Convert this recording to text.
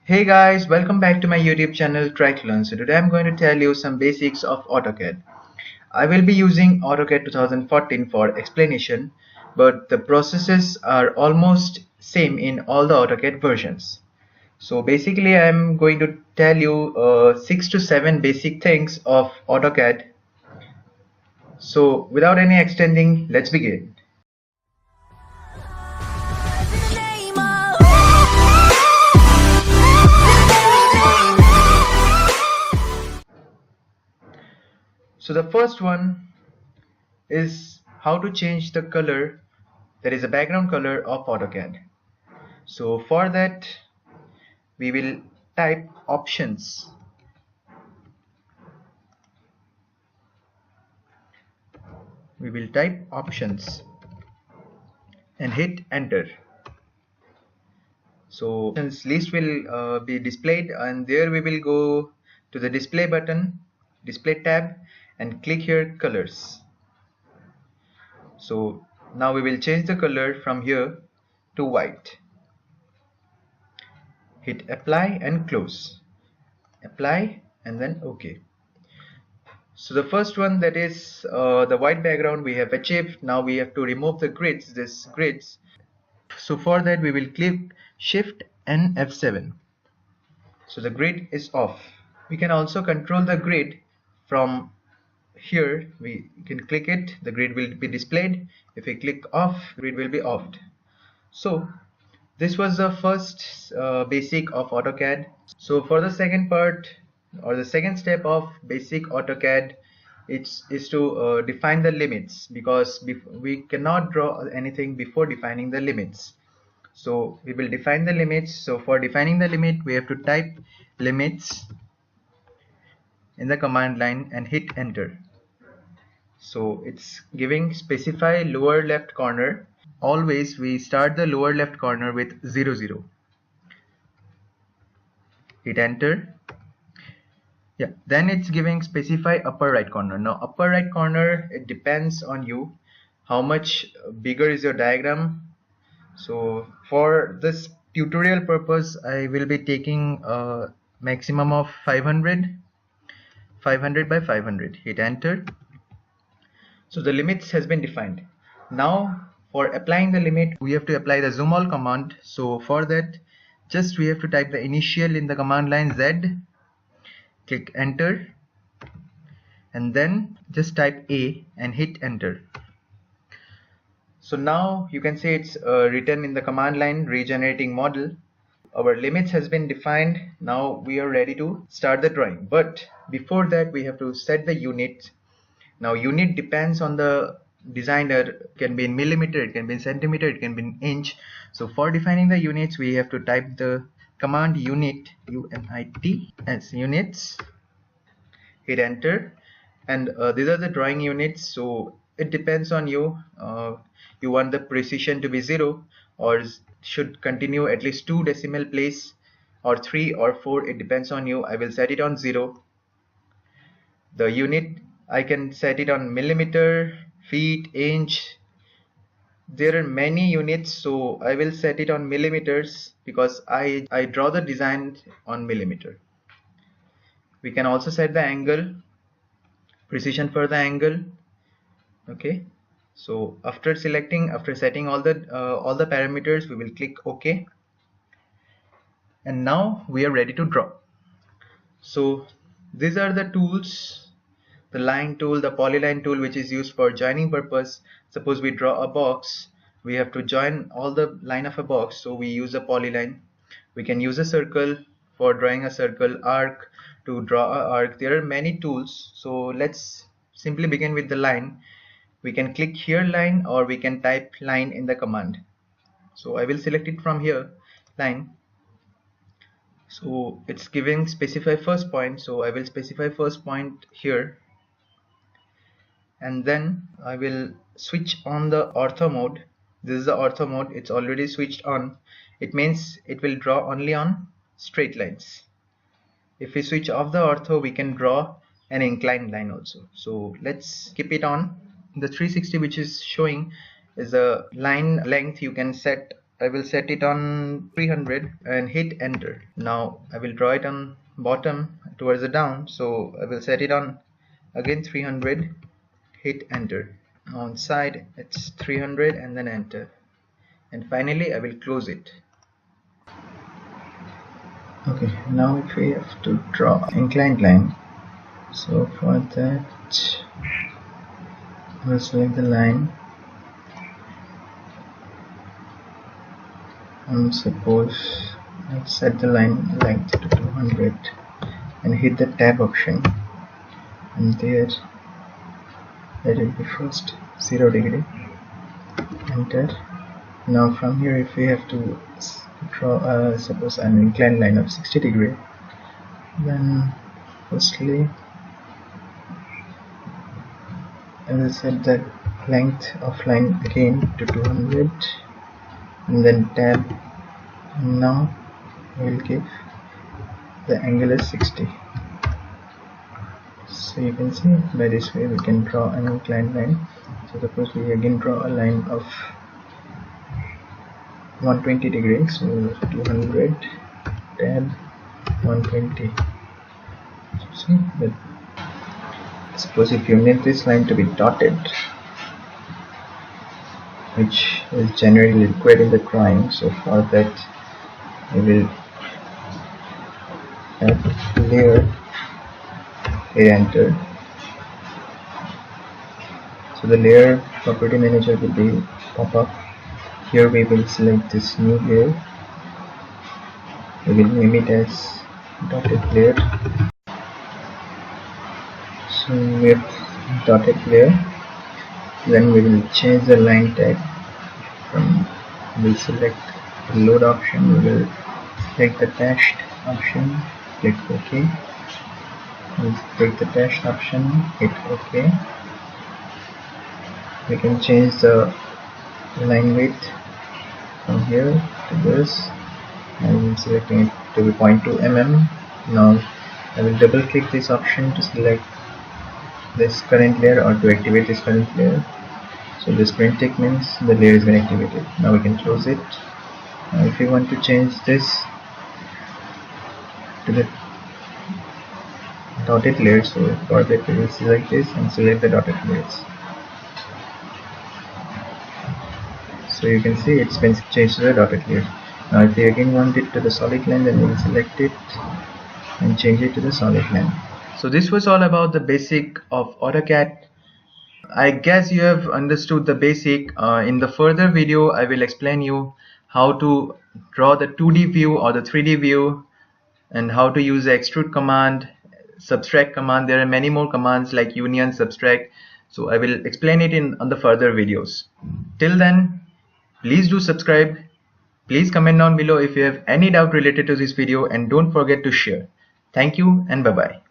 Hey guys, welcome back to my YouTube channel Try to Learn. So today I'm going to tell you some basics of AutoCAD. I will be using AutoCAD 2014 for explanation, but the processes are almost same in all the AutoCAD versions. So basically I'm going to tell you 6 to 7 basic things of AutoCAD. So without any extending, let's begin. So the first one is how to change the color, that is a background color of AutoCAD. So for that we will type options. We will type options and hit enter. So options list will be displayed, and there we will go to the display button, display tab, and click here colors. So now we will change the color from here to white. Hit apply and close. Apply and then OK. So the first one, that is the white background, we have achieved. Now we have to remove the grids, this grids. So for that we will click Shift and F7. So the grid is off. We can also control the grid from here. We can click it, the grid will be displayed. If we click off, grid will be offed. So this was the first basic of AutoCAD. So for the second part, or the second step of basic AutoCAD, is to define the limits, because we cannot draw anything before defining the limits. So we will define the limits. So for defining the limit, we have to type limits in the command line and hit enter. So it's giving specify lower left corner. Always we start the lower left corner with 0 0. Hit enter. Yeah, then it's giving specify upper right corner. Now upper right corner, it depends on you how much bigger is your diagram. So for this tutorial purpose, I will be taking a maximum of 500 by 500. Hit enter. So the limits has been defined. Now for applying the limit, we have to apply the zoom all command. So for that, just we have to type the initial in the command line Z, click enter, and then just type A and hit enter. So now you can see it's written in the command line regenerating model. Our limits has been defined. Now we are ready to start the drawing, but before that we have to set the unit. Now unit depends on the designer. It can be in millimeter, it can be in centimeter, it can be in inch. So for defining the units, we have to type the command unit, UNIT, as units, hit enter, and these are the drawing units. So it depends on you. You want the precision to be 0, or should continue at least 2 decimal place, or 3 or 4, it depends on you. I will set it on 0. The unit, I can set it on millimeter, feet, inch. There are many units, so I will set it on millimeters because I draw the design on millimeter. We can also set the angle, precision for the angle. Okay, so after setting all the parameters, we will click OK, and now we are ready to draw. So these are the tools: the line tool, the polyline tool, which is used for joining purpose. Suppose we draw a box, we have to join all the line of a box, so we use a polyline. We can use a circle for drawing a circle, arc to draw a arc. There are many tools, so let's simply begin with the line. We can click here line, or we can type line in the command. So I will select it from here, line. So it's giving specify first point, so I will specify first point here, and then I will switch on the ortho mode. This is the ortho mode, it's already switched on. It means it will draw only on straight lines. If we switch off the ortho, we can draw an inclined line also. So let's keep it on. The 360 which is showing is a line length. You can set I will set it on 300 and hit enter. Now I will draw it on bottom towards the down, so I will set it on again 300, hit enter. On side it's 300 and then enter, and finally I will close it. Okay, now if we have to draw inclined line, so for that we'll select the line, and suppose let's set the line length to 200 and hit the tab option, and there let it be first 0 degree, enter. Now from here if we have to draw suppose an inclined line of 60 degree, then firstly I will set the length of line again to 200 and then tab, and now we will give the angle is 60. So you can see by this way we can draw an inclined line. So suppose we again draw a line of 120 degrees, so 200 tab 120. See, but suppose if you need this line to be dotted, which is generally required in the drawing, so for that we will add layer, hit enter. So the layer property manager will be pop up. Here we will select this new layer, we will name it as dotted layer. So we have dotted layer, then we will change the line tag from, we'll select the load option, we will select the dashed option, click OK, we'll take the dashed option, hit OK. We can change the line width from here to this, and selecting it to be 0.2 mm. Now I will double click this option to select this current layer or to activate this current layer. So this print tick means the layer is been activated. Now we can close it. Now if you want to change this to the dotted layer, so for that we will select this and select the dotted layers. So you can see it's been changed to the dotted layer. Now if you again want it to the solid line, then we will select it and change it to the solid line. So this was all about the basic of AutoCAD. I guess you have understood the basic. In the further video I will explain you how to draw the 2D view or the 3D view, and how to use the extrude command, subtract command. There are many more commands like union, subtract. So I will explain it on the further videos. Till then, please do subscribe. Please comment down below if you have any doubt related to this video, and don't forget to share. Thank you and bye bye.